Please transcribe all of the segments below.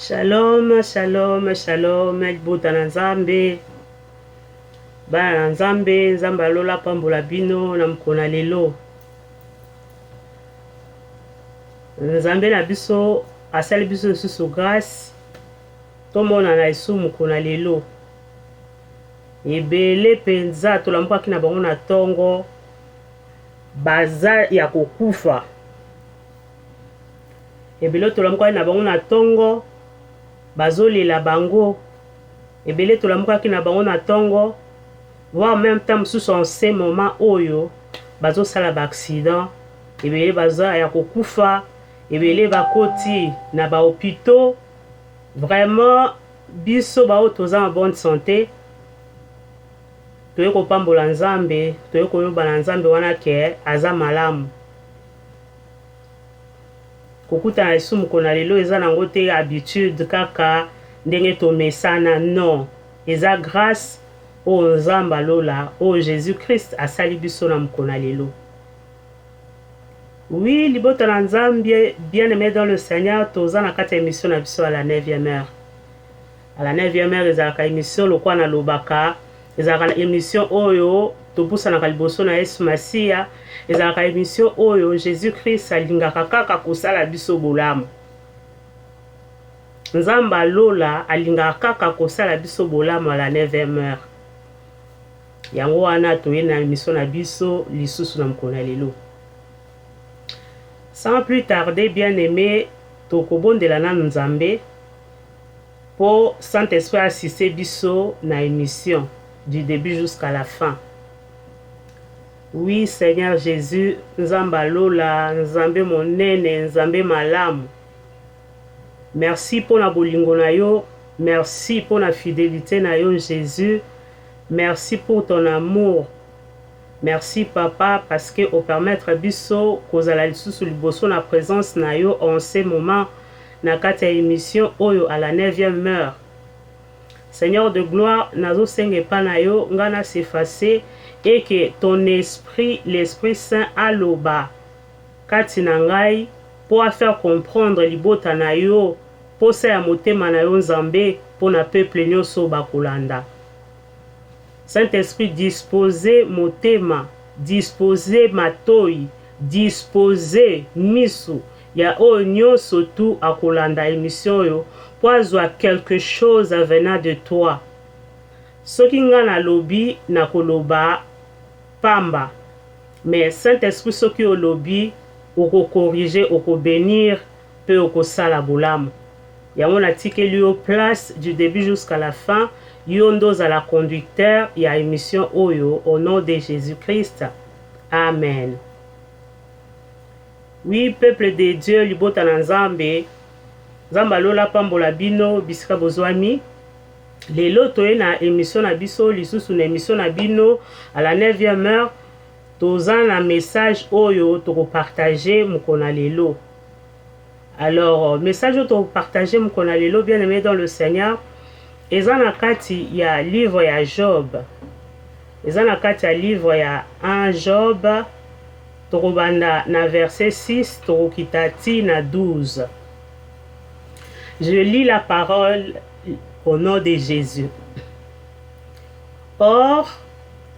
Shalom, shalom, shalom, ekbuta na nzambe. Bana na nzambe, nzambe alola pambola bino na mkona lelo. Nzambe na biso asali biso susu grâce. Tomona na isu mkona lelo. Ebele penza tolamukaki na bango na tongo. Baza ya kokufa. Ebele tolamukaki na bango na tongo. Bazolela bango. Ebele tolamukaki na bango na tongo. Voire même temps sous en ce moment oyo bazo sala ba accident. Ebele baza ya kokufa. Ebele bakoti na ba hôpitaux. Vraiment biso bao toza en bonne santé. Toye ko pambola nzambe, toye ko yoba na nzambe wana ke aza malamu. Kokuta na isu mkona lelo eza nango te habitude kaka ndenge tomesana, non. Eza grâce au nzamba lola, au Jésus-Christ asali biso na mkona lelo. Oui, libota na nzambe, bien-aimé dans le Seigneur, toza na kata émission na biso à la 9e heure. À la 9e heure, ezalaka émission lokwa na lobaka, ezalaka émission oyo tobusanaka liboso na Yesu Masiya, ezalaka émission oyo Jésus-Christ alingaka kaka kosala biso bolamu. Nzamba lola alingaka kaka kosala biso bolamu à la 9e heure. Yango wana toye na émission na biso lisusu na mkona lelo. Sans plus tarder, bien-aimé, tokobondela na nzambe pour Saint-Esprit assister biso na émission du début jusqu'à la fin. Oui, Seigneur Jésus, nzamba lola, nzambe monene, nzambe malamu. Merci pour la bolingo na yo, merci pour la fidélité na yo Jésus. Merci pour ton amour. Merci papa parce que au permettre biso kozala lisusu liboso na présence na yo en ce moment na kata émission oyo à la 9e heure. Seigneur de gloire, nazo senge pa na yo ngana s'effacer et que ton esprit, l'Esprit Saint aloba kati na ngai pour faire comprendre libota na yo posa ya motema na yo nzambe pour na peuple nyonso bakolanda. Saint-Esprit, disposez motema, disposez matoi, disposez misu ya o nyonso tu akolanda émission yo pour azwa quelque chose venant de toi. Soki nga na lobi na koloba pamba, mais Saint-Esprit soki o lobi oko corriger, oko bénir, pe oko sala bolamu. Yango na tikeli yo place du début jusqu'à la fin. Yondos à la conducteur et à émission Oyo au nom de Jésus-Christ. Amen. Oui, peuple de Dieu, libota na nzambe. Nzamba lola pambola bino bisika bozwami. Lelo toye na émission na biso lisusu na émission na bino à la 9e heure. Toza na message Oyo toko partager mukona lelo. Alors, message toko partager mukona lelo bien aimé dans le Seigneur. Eza na kati ya livre ya Job. Eza na kati ya livre ya 1 Job. Tokobanda na verset 6, tokokitati na 12. Je lis la parole au nom de Jésus. Or,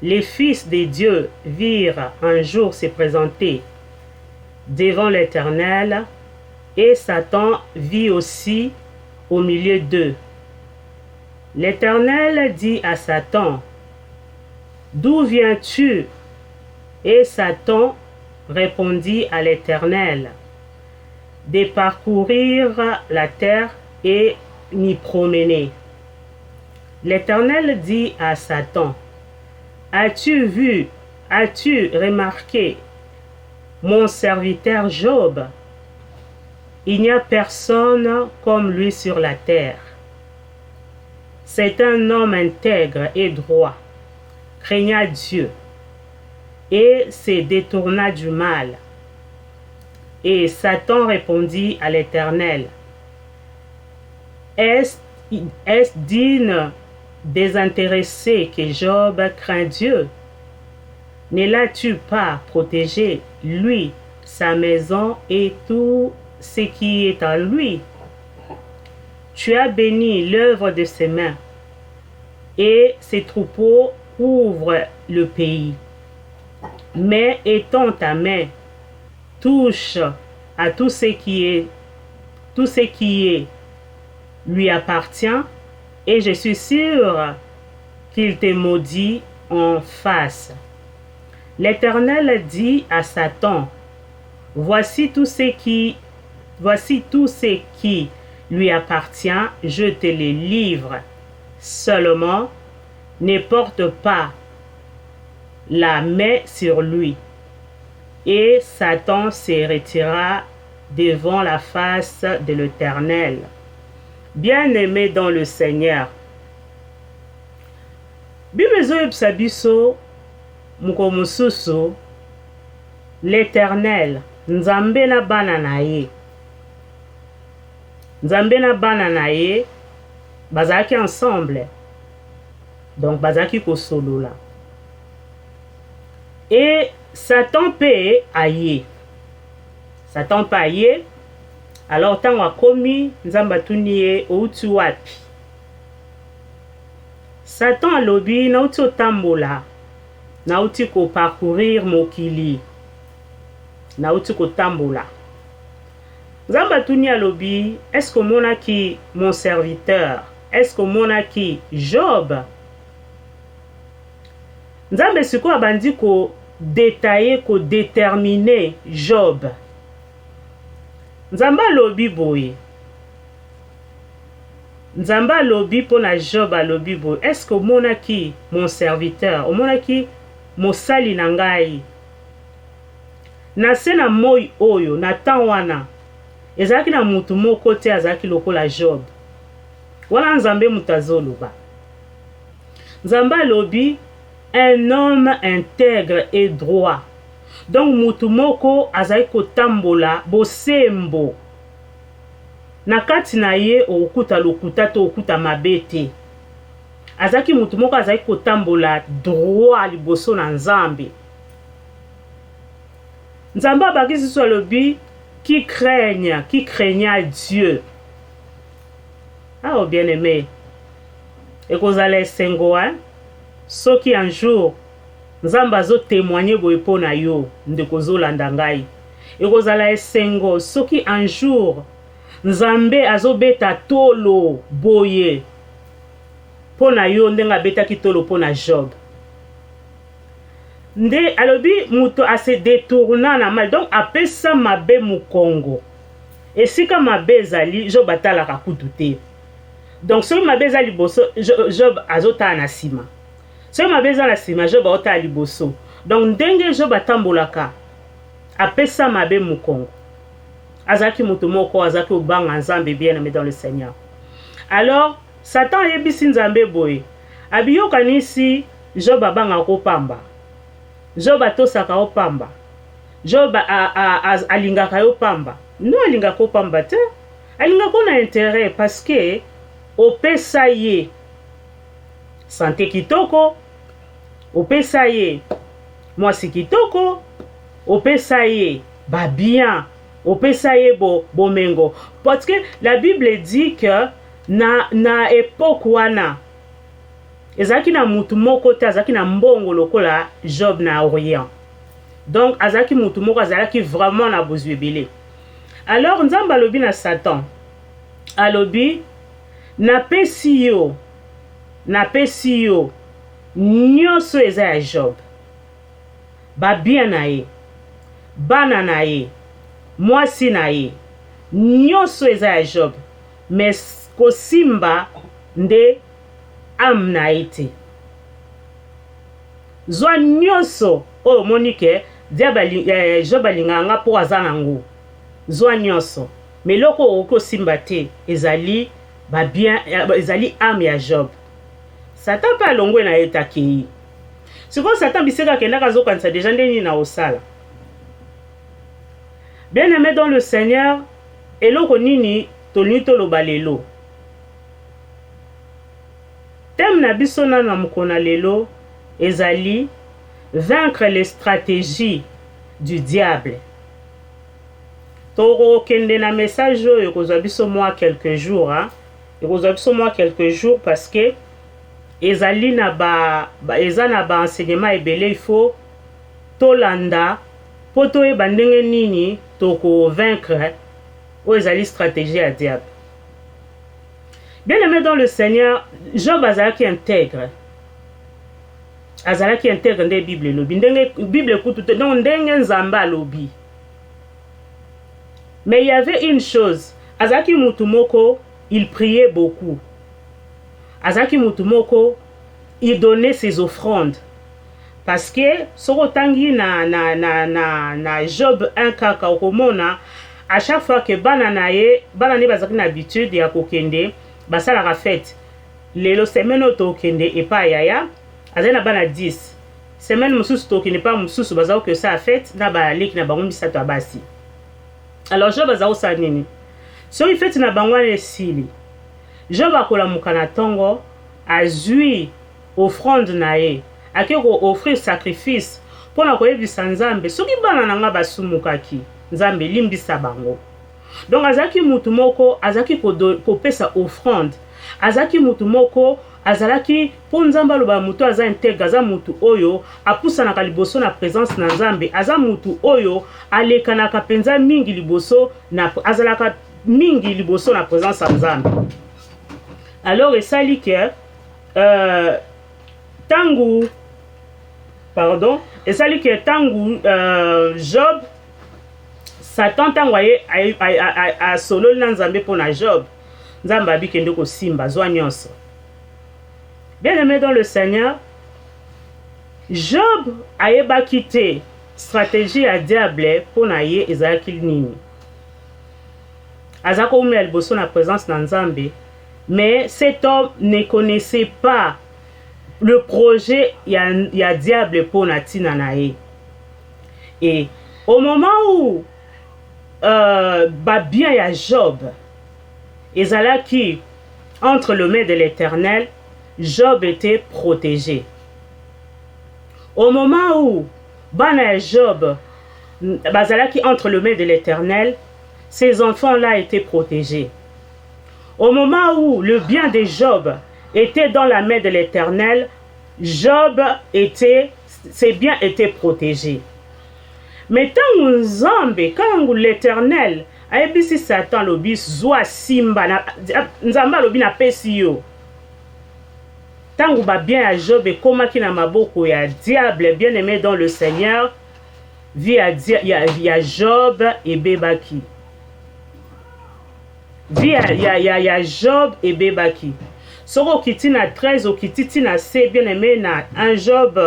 les fils de Dieu virent un jour se présenter devant l'Éternel, et Satan vit aussi au milieu d'eux. L'Éternel dit à Satan, « D'où viens-tu » Et Satan répondit à l'Éternel, « De parcourir la terre et m'y promener. » L'Éternel dit à Satan, « As-tu vu, as-tu remarqué mon serviteur Job? Il n'y a personne comme lui sur la terre. C'est un homme intègre et droit, craignant Dieu, et se détourna du mal. » Et Satan répondit à l'Éternel, « Est-ce digne désintéressé que Job craint Dieu? Ne l'as-tu pas protégé, lui, sa maison et tout ce qui est en lui? Tu as béni l'œuvre de ses mains, et ses troupeaux couvrent le pays. Mais étends ta main, touche à tout ce qui est lui appartient, et je suis sûr qu'il te maudit en face. L'Éternel dit à Satan, voici tout ce qui lui appartient, je te les livre. Seulement, ne porte pas la main sur lui. Et Satan se retira devant la face de l'Éternel. Bien-aimé dans le Seigneur, Bible ezobebisa biso moko mosusu l'Éternel, Nzambe na bana na ye. Nzambe na bana na ye bazalaki ensemble, donc bazalaki kosolola. Et Satan pe aye. Satan pe aye. Alors tango akomi Nzambe atuni ye outi wapi. Satan alobi nauti otambola, nauti ko parcourir mokili, nauti kotambola. Nzambe atuni alobi, est-ce que monaki mon serviteur? Est-ce que monaki Job? Nzambe siko abandi ko détailler, ko déterminer Job. Nzambe alobi boye. Nzambe alobi pona Job alobi boye. Est-ce que monaki mon serviteur? Monaki mosali na ngai? Na se na moi oyo, na tan wana. Ezalaki na mutu moko te azalaki lokola Job. Wana Nzambe mutu azoloba. Nzambe alobi un homme intègre et droit. Donc mutu moko azalaki kotambola bosembo. Na kati na ye okuta lokuta to okuta mabe te. Azalaki mutu moko azalaki kotambola droit liboso na Nzambe. Nzambe abakisi so alobi qui craignent Dieu. Ah, oh bien-aimé. Et qu'on allait sengoa, ceux qui un jour, Nzambe azo témoigner boye pona yo, ndekozo landangai. Et qu'on allait sengo, ceux qui un jour, Nzambe azo beta tolo boye, pona yo ndenga beta ki tolo pona Job. Nde alobi muto ase détourna na mal, donc apesa mabe mu Congo. Et si ka mabe ezali Job atalaka kutu te. Donc soki mabe ezali liboso Job azotala na sima. Soki mabe ezali na sima Job azotala liboso. Donc ndenge Job atambolaka apesa mabe mu Congo. Azaki muto moko azaki obanga Nzambe bien-aimé dans le Seigneur. Alors Satan yebisi Nzambe boye. Abiyokanisi Job abanga kopamba. Job atosaka opamba. Job alingaka yo pamba. Non alingaka opamba te. Alingaka na intérêt parce que opesa ye santé kitoko, opesa ye mwasi kitoko, opesa ye ba bien, opesa ye bomengo. Parce que la Bible dit que na époque wana ezaki na mutu moko te azaki na mbongo lokola Job na Orient. Donc azaki mutu moko azaki vraiment na bozwi ebele. Alors Nzambe alobi na Satan. Alobi napesi yo nyonso eza ya Job. Ba bien na ye, bana na ye, mwasi na ye, nyonso eza ya Job. Mais kosimba nde am na ete. Zwa nyonso oyo monike Job alinganga po aza nango. Zwa nyonso. Mais loko okosimba te ezali ba bien ezali am ya Job. Satan pa longwe na eta kei. Siko Satan biseka kendaka zokanisa déjà ndeni na osala. Bien-aimé dans le Seigneur, eloko nini tolini toloba lelo. Thème na biso na mukona lelo ezali vaincre les stratégies du diable. Toro kende na message oyo kozwa biso moi quelques jours hein? ekozwa biso mwa quelques jours parce que ezali na eza na enseignement ebele il faut tolanda po toyeba ndenge nini tokovaincre oyo ezali stratégie ya diable. Bien aimé dans le Seigneur, Job azalaki intègre nde Bible elobi ndenge Bible ekutu te donc ndenge Nzambe alobi. Mais il y avait une chose, azalaki mutu moko il priait beaucoup. Azalaki mutu moko il donnait ses offrandes. Parce que soko tangi na Job 1 kaka okomona à chaque fois que bana ne bazaki na habitude ya kokende basalaka fête. Lelo semaine otokende epa yaya azali na bana 10. Semaine mususu tokende pa mususu bazao que ça a fête na ba leki na bango misato abasi. Alors Job azao sa nini? So il fête na bango esili. Job akolamuka na tongo azui offrande na ye. Akeko offrir sacrifice pona koyebisa Nzambe soki bana nanga basumukaki Nzambe limbisa bango. Donc azaki mutu moko azaki kopesa offrande. Azaki mutu moko azalaki po Nzambe aloba mutu aza intègre aza mutu oyo apusanaka liboso na présence na Nzambe aza mutu oyo alekanaka penza mingi liboso na azalaka mingi liboso na présence ya Nzambe. Alors esali ke tangu esali ke tangu Job Satan tangu a solo na Nzambe pona Job Nzambe abikende ko simba zwa nyonso. Bien aimé dans le Seigneur, Job ayeba quitté stratégie à diable pona ye ezalaki nini. Azako umela liboso na présence na Nzambe, mais cet homme ne connaissait pas le projet ya diable pona tina na ye. Et au moment où bien ya Job ezalaki entre le mains de l'Éternel, Job était protégé. Au moment où bana Job bazalaki entre le mains de l'Éternel, ses enfants-là étaient protégés. Au moment où le bien de Job était dans la main de l'Éternel, ses biens étaient protégés. Mais tant Nzambe, quand l'Éternel ayebisi Satan lobi zwa simba na Nzamba lobi na pesi yo. Tangu ba bien à Job ekomaki na maboko ya diable, bien aimé dans le Seigneur, vie ya Job ebebaki. Vie ya Job ebebaki. Soko okiti na 13 okiti na C, bien aimé na un Job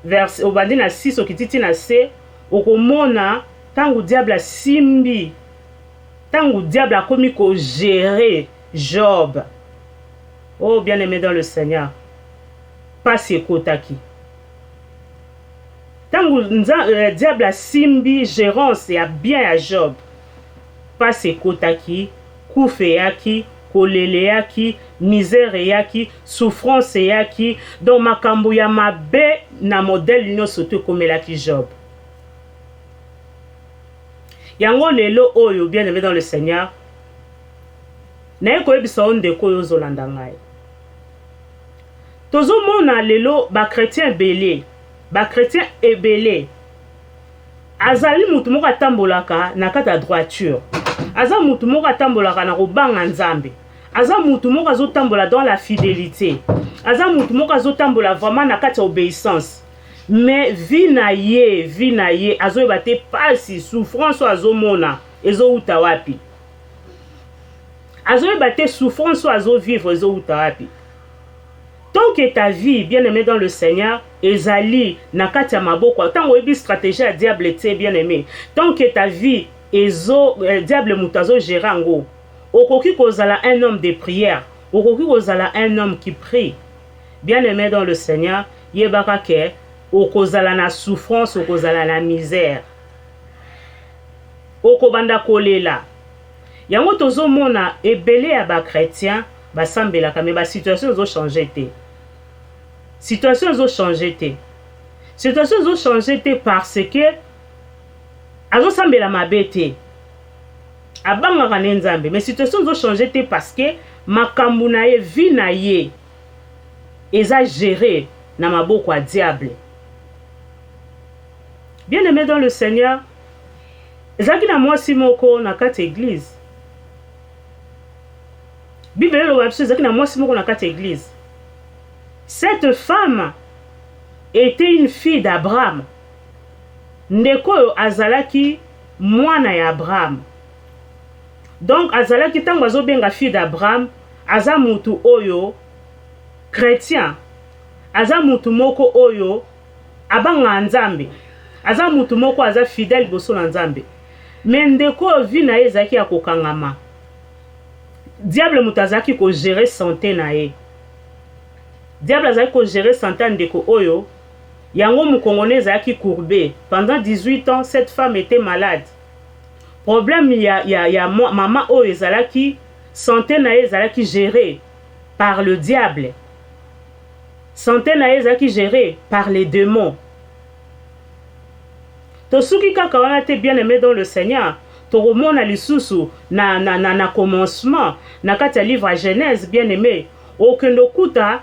vers obandi na 6 okiti na C, okomona tangu diable simbi, tangu diable akomi ko gérer Job. Oh bien aimé dans le Seigneur, pas sekotaki. Tangu diable simbi gérance ya bien ya Job, pas sekotaki, kufe yaki, kolele yaki, misère yaki, souffrance yaki, donc makambo ya mabe na modèle nyonso to komelaki Job. Yango lelo oyo bien aimé dans le Seigneur, naye koyebisa ondeko oyo ozolanda ngai. Tozomona lelo chrétien ebele azali mutu moko atambolaka na kati ya droiture, aza mutu moko atambolaka na kobanga Nzambe, aza mutu moko azotambola dans la fidélité, aza mutu moko azotambola vraiment na kati ya obéissance. Mais vie na ye azoyeba te pasi souffrance azomona ezouta wapi, azoyeba te souffrance azovivre ezouta wapi. Tant que ta vie, bien aimé dans le Seigneur, ezali na kati ya maboko, tant oyebi stratégie à diable te bien aimé, tant que ta vie diable mutazo gerango, okoki kozala un homme de prière, okoki kozala un homme qui prie. Bien aimé dans le Seigneur, yebaka ke okozala na souffrance, okozala na misère, okobanda kolela. Yango tozomona ebele ya ba chrétien basambelaka, mais ba situation zo changer te. Situation zo changer te. Situation zo changer te parce que azo sambela mabe te. abangaka ne nzambe mais situation zo changer te parce que makambo na ye vie na ye eza géré na maboko ya diable. Bien aimé dans le Seigneur, ezalaki na mwasi moko na kati église. Bible eloba biso ezalaki na mwasi moko na kati église. Cette femme était une fille d'Abraham. Ndeko oyo azalaki mwana ya Abraham. Donc azalaki tango azobenga fille d'Abraham, aza mutu oyo chrétien. Aza mutu moko oyo abanga nzambe. Aza mutu moko aza fidèle boso na nzambe. Mais ndeko oyo vi na ye ezalaki ya kokangama. Diable mutu azalaki ko gérer santé na ye. Diable azalaki ko gérer santé ndeko oyo. Yango mukongolais ezalaki courbé. Pendant 18 ans, cette femme était malade. Problème ya maman oyo ezalaki santé na ye ezalaki gérée par le diable. Santé na ye ezalaki gérée par les démons. Tosuki kaka wana te bien aimé dans le Seigneur. Toromona lisusu na commencement na kati ya livre à Genèse bien aimé. Okendo kuta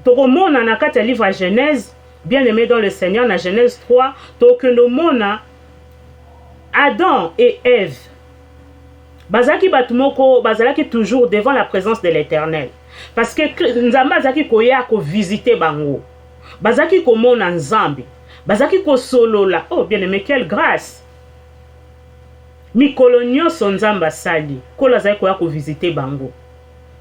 toromona na kati ya livre à Genèse bien aimé dans le Seigneur na Genèse 3 tokendo mona Adam et Ève. Bazaki batumoko bazalaki toujours devant la présence de l'Éternel. Parce que nzamba bazaki koya ko visiter bango. Bazaki komona nzambe. Bazaki ko solola. Oh bien aimé, quelle grâce. Mikolo nyonso nzamba sali. Kola zaki koya ko visiter bango.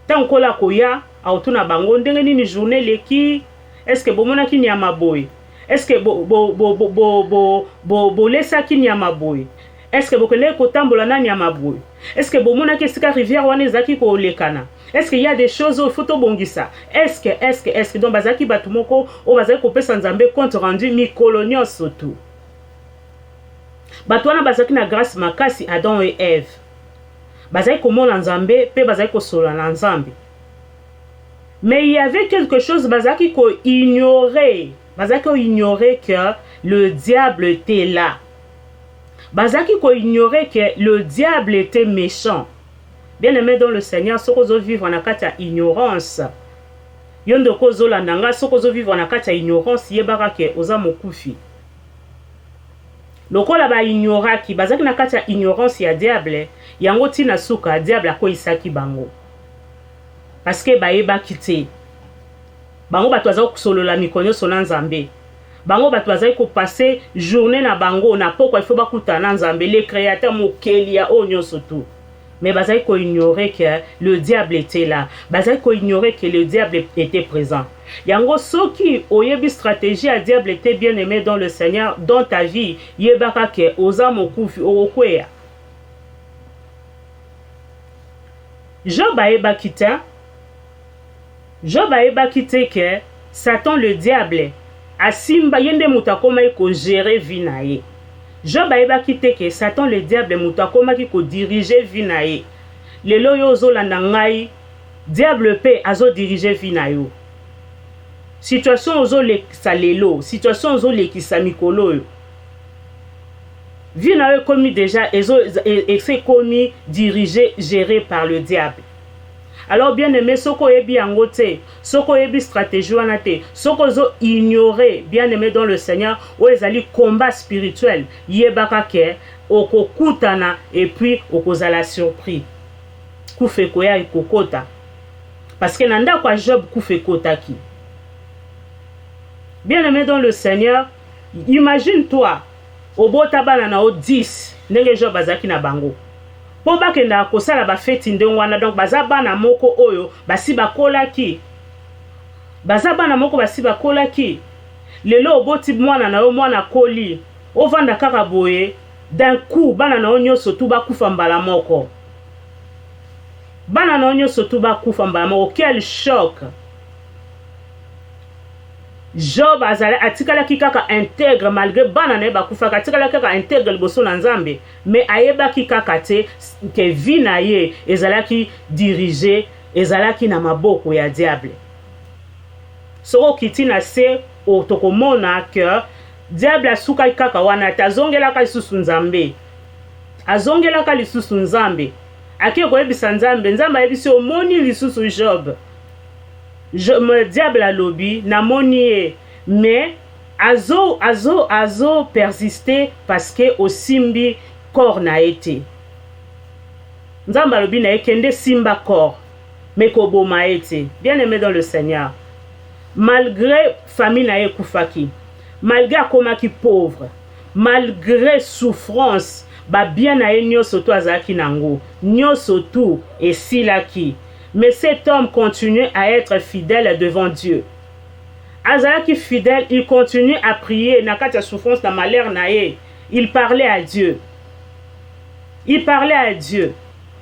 Tant kola koya autuna bango ndenge nini journée leki. Est-ce que bomona ki nyama boy? Est-ce que bo lesa ki nyama boy? Est-ce que bokele ko tambola na nyama boy? Est-ce que bomona ki sika rivière wana zaki ko lekana? Est-ce qu'il y a des choses au photo bongisa? Est-ce que donc bazaki batumoko o bazaki ko pesa nzambe compte rendu mikolo nyonso tu. Batwana bazaki na grâce makasi Adam et Ève. Bazaki ko mona nzambe pe bazaki ko sola na nzambe. Mais il y avait quelque chose bazaki ko ignorer. Bazaki ko ignorer que le diable était là. Bazaki ko ignorer que le diable était méchant. Bien aimé dans le Seigneur, sokozo vivre na kati ya ignorance. Yondo kozo la nanga sokozo vivre na kati ya ignorance yebaka ke oza mokufi. Lokola ba ignoraki bazaki na kati ya ignorance ya diable, yango tina suka diable akoisaki bango. Parce que baeba kite. Bango bato azako kusolola mikonyo sona nzambe. Bango bato azako ko passer journée na bango na poko il faut bakuta na nzambe le créateur mokeli ya onyo surtout. Mais bazaki ko ignorer que le diable était là. Bazaki ko ignorer que le diable était présent. Yango soki oyebi stratégie à diable était bien aimé dans le Seigneur dans ta vie, yebaka ke oza mokufi okweya. Job aeba kita. Job aeba kite que Satan le diable asimba yende mutakoma ko gérer vie na ye. Job aeba kite que Satan le diable mutakoma ko diriger vie na ye. Lelo yo zolanda ngai diable pe azo diriger vie na yo. Situation ozo lekisa lelo, situation ozo lekisa mikolo yo. Vie na yo komi déjà c'est komi dirigé géré par le diable. Alors bien aimé, soko yebi angote, soko yebi stratégie wanate, soko zo ignorer, bien aimé dans le Seigneur, ou ezali combat spirituel, yebaka ke, oko kutana, et puis oko zala surpris. Kufe koya ikokota. Parce que nanda kwa Job kufe kotaki. Bien aimé dans le Seigneur, imagine-toi, obota bana na o 10, nenge Job azaki na bango. Po bakenda kosala ba feti ndenge wana donc baza bana moko oyo basi bakolaki. Baza bana moko basi bakolaki. Lelo oboti mwana na yo mwana koli. Ovanda kaka boye d'un coup bana na onyo sotu bakufa mbala moko. Bana na onyo sotu bakufa mbala moko. Quel choc. Job azala atikala kaka intègre malgré bana na bakufa atikala kaka intègre liboso na nzambe mais ayeba kaka te ke vie na ye ezalaki dirigé ezalaki na maboko ya diable. Soko kiti na se otokomona que diable asuka kaka wana tazongela ka isusu nzambe. azongelaka lisusu nzambe ake koyebisa nzambe nzambe ayebisi omoni lisusu Job diable alobi namoni ye mais azo persister parce que osimbi corps na ye te nzambe alobi na ye kende simba corps mais koboma ye te. Bien aimé dans le Seigneur, malgré famille na ye kufaki, malgré akomaki pauvre, malgré souffrance, ba bien na ye nyonso to azalaki nango nyonso tout esilaki, mais cet homme continue à être fidèle devant Dieu. Azalaki fidèle, il continue à prier na kati ya souffrance na malheur na ye. Il parlait à Dieu. Il parlait à Dieu.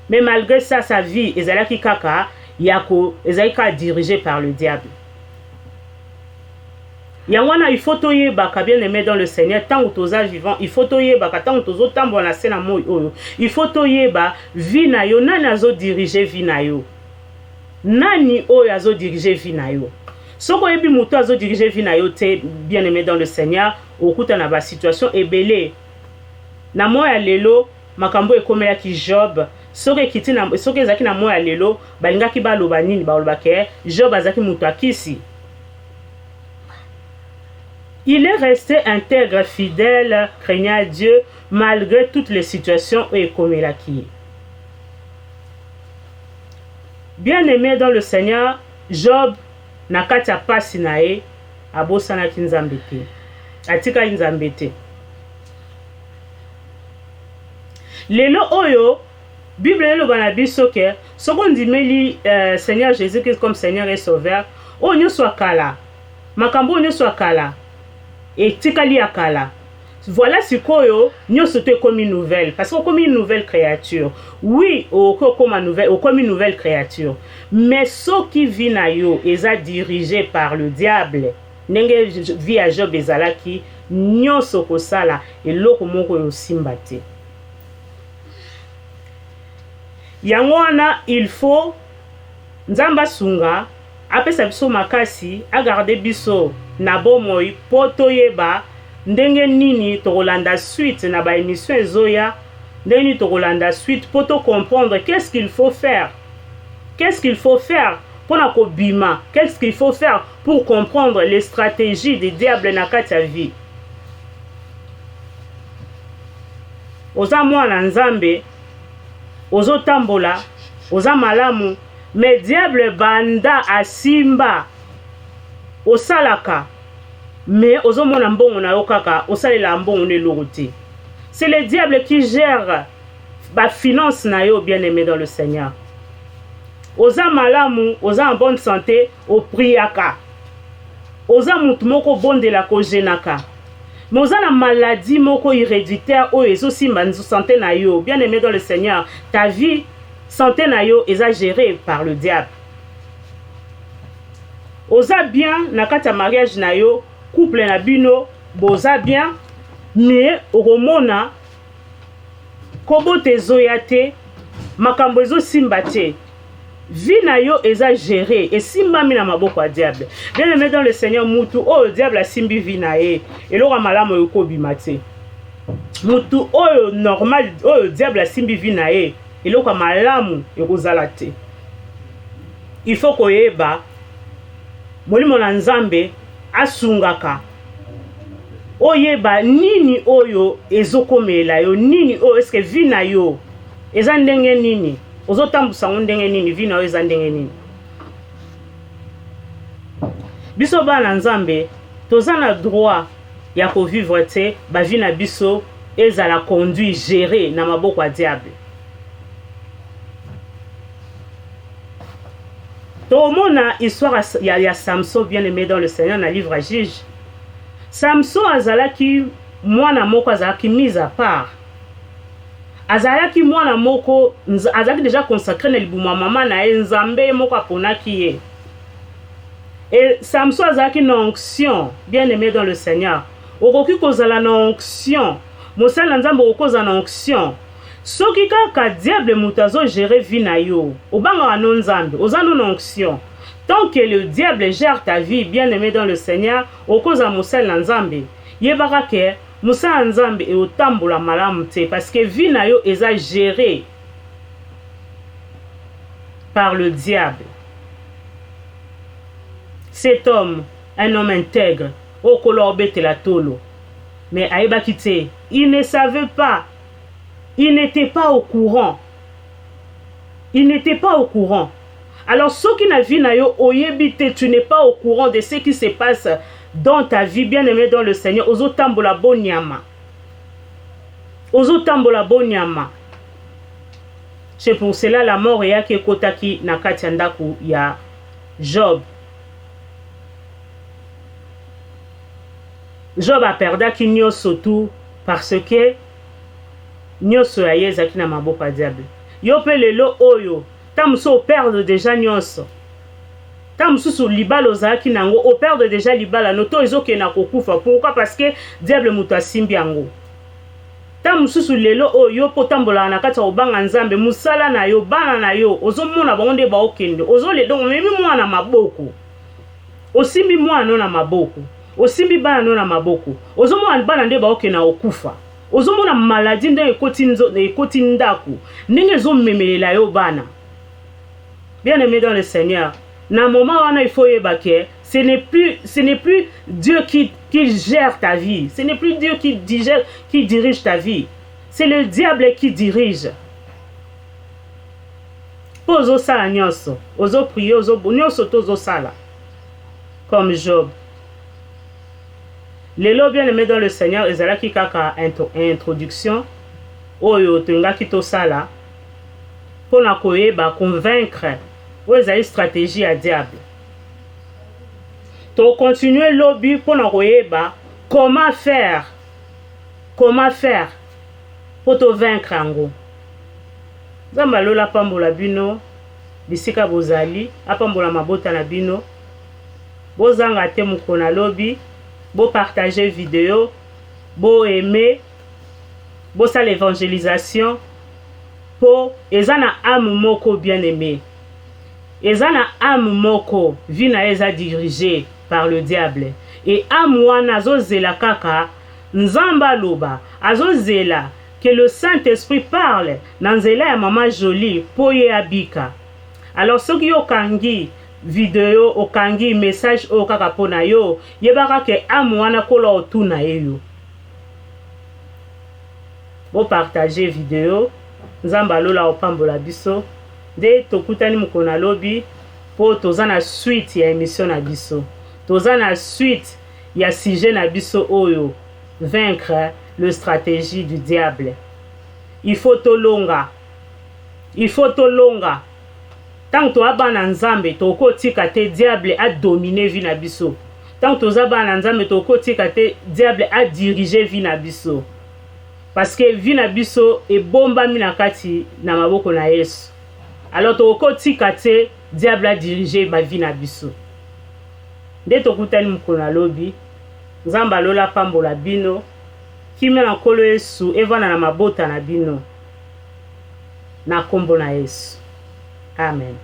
Mais malgré ça, sa vie ezalaki kaka yako ezalaki dirigé par le diable. Yangwana il faut toyebaka bien aimé dans le Seigneur tant que toza vivant, il faut toyebaka tant que tozo tambola na sena moyo oyo. Il faut toyeba vie na yo nani azo diriger vie na yo. Nani oyo azo diriger vie na yo. Soko yebi muto azo diriger vie na yo te bien aimé dans le Seigneur, okuta na ba situation ebele. Na moya lelo makambo ekomelaki Job, soki ezaki na moya lelo balingaki baloba nini baloba ke Job azaki muto akisi. Il est resté intègre, fidèle, craignant Dieu malgré toutes les situations ekomelaki. Bien aimé dans le Seigneur, Job na kati ya pasi na ye abosanaki nzambe te, atikaki nzambe te. Lelo oyo Bible eloba na biso ke soko ndimeli Seigneur Jésus-Christ comme Seigneur et Sauveur, oyo nyonso akala makambo oyo nyonso akala etikali akala. Voilà sikoyo nyonso te komi nouvelle parce que komi une nouvelle créature. Oui, comme une nouvelle créature. Mais ce qui vit na yo eza dirigé par le diable. Nenge vi a Job ezalaki nyonso kosala eloko moko yosimba te. Yango wana il faut nzamba sunga apesa biso makasi agarder biso na bomoi poto yeba ndenge nini tokolanda suite na ba émission ezoya, ndenge nini tokolanda suite poto comprendre qu'est-ce qu'il faut faire. Qu'est-ce qu'il faut faire pour na kobima? Qu'est-ce qu'il faut faire pour comprendre les stratégies des diables na kati ya vie? Oza mwana nzambe, ozo tambola, oza malamu, mais diable banda asimba osalaka, mais ozo mona mbongo na yo kaka osalela mbongo ne lokote. C'est le diable qui gère ba finance na yo bien aimé dans le Seigneur. Oza malamu, oza en bonne santé, o priaka. Oza mutu moko bondela ko jenaka. Mais oza na maladie moko héréditaire o ezo simba nzo santé na yo bien aimé dans le Seigneur. Ta vie santé na yo eza gérée par le diable. Oza bien na kati ya mariage na yo, couple na bino boza bien, mais okomona kobo tezoya te, makambo ezo simba te. Vie na yo eza géré et simbami na maboko ya diable. Bien aimé dans le Seigneur, mutu oyo diable asimbi vie na ye eloko malamu yokobima te. Mutu oyo normal oyo diable asimbi vie na ye eloko malamu yokozala te. Il faut koyeba molimo na nzambe asungaka oyeba nini oyo ezokomela yo, nini oyo eske vie na yo eza ndenge nini, ozotambusa ndenge nini, vie na yo eza ndenge nini. Biso bana nzambe toza na droit ya kovivre te ba vie na biso ezala conduit géré na maboko ya diable. Tomona histoire ya Samson bien aimé dans le Seigneur na livre à Juge. Samson azalaki mwana moko azalaki mise à part. Azalaki mwana moko azalaki déjà consacré na libuma mama na nzambe moko aponaki ye. Et Samson azalaki na onction bien aimé dans le Seigneur. Okoki kozala na onction, mosala nzambe okoza na onction. Soki kaka diable mutazo gérer vie na yo, obanga na nzambe, ozano na onction. Tant que le diable gère ta vie bien aimé dans le Seigneur, okoza mosala nzambe. Yebaka ke musala nzambe e otambola malamu te parce que vie na yo eza géré par le diable. Cet homme, un homme intègre, au kolorbe te la tolo, mais aïbaki te, il ne savait pas, il n'était pas au courant. Il n'était pas au courant. Alors, ceux qui n'ont vu nayo oyebite, tu n'es pas au courant de ce qui se passe dans ta vie, bien aimé dans le Seigneur. Ozo tambola bonyama. Ozo tambola bonyama. C'est pour cela la mort ya ke kotaki na kati ndaku ya Job. Job a perdaki nyonso tout parce que nyonso ya yezaki na maboko ya diable. Yo pe lelo oyo ta muso perdre déjà nyonso. Ta mususu libala ozaki nango o perdre déjà libala no to ezoke na kokufa. Pourquoi? Parce que diable muto asimbi yango. Ta mususu lelo oyo po tambola na kati ya obanga nzambe musala na yo bana na yo ozomona bango nde baokende ozole donc memi mwana maboko osimbi mwana na maboko osimbi bana no na maboko ozomona bana nde baokende na okufa ozomona maladie nde ekoti ndaku ndenge ezomemelela yo bana. Bien aimé dans le Seigneur, na moment wana il faut yeba que ce n'est plus Dieu qui gère ta vie. Ce n'est plus Dieu qui dirige ta vie. C'est le diable qui dirige. Ozo sala nyonso, ozo prier, ozo nyonso tozo sala. Comme Job. Lelo bien aimé dans le Seigneur, ezalaki kaka introduction oyo tengaki to sala pona koyeba convaincre ou ezali stratégie à diable. To continuer lobby pona koyeba comment faire pour te vaincre ango. Zamba lola pambola bino bisika bozali apambola mabota na bino bozanga te mukona lobby bo partager vidéo bo aimer bo sa l'évangélisation po ezana âme moko bien aimé ezana âme moko vina eza dirigée par le diable et âme wana azozela kaka nzamba loba azozela que le Saint-Esprit parle dans nzela ya mama Jolie po ye abika. Alors soki yo kangi vidéo okangi message o kaka pona yo yebaka ke âme wana kola otuna yo bo partager vidéo nzamba lola opambola biso de tokutani mukona lobi po tozana suite ya émission na biso tozana suite ya sujet na biso oyo vaincre le stratégie du diable. Il faut tolonga tant que toza bana nzambe tokotika te diable a dominer vie na biso tant que toza bana nzambe tokotika te diable a diriger vie na biso parce que vie na biso ebombami na kati na maboko na Yesu. Alors tokotika te diable a diriger ba vie na biso nde tokutani mukona lobi nzamba lola pambola bino kimela nkolo Yesu evana na mabota na bino na kombo na Yesu. Amen.